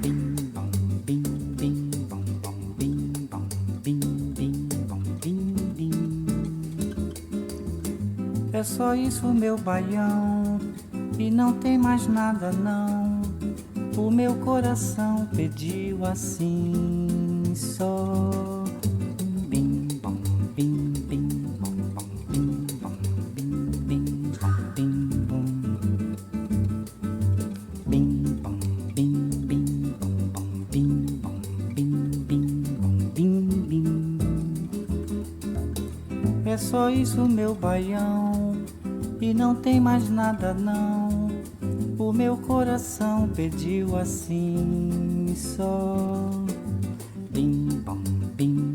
Bim bom, bim bim bom bom, bim bom, bim bim bom, bim bim. É só isso, meu baião, e não tem mais nada não. O meu coração pediu assim só. Bim bom, bim bim bom bom, bim bom, bim bim bom, bim bom. Bim bom, bim bim bom bom, bim bom, bim bim bom, bim bim. É só isso, meu baião, e não tem mais nada não. O meu coração pediu assim só. Bim bom, bim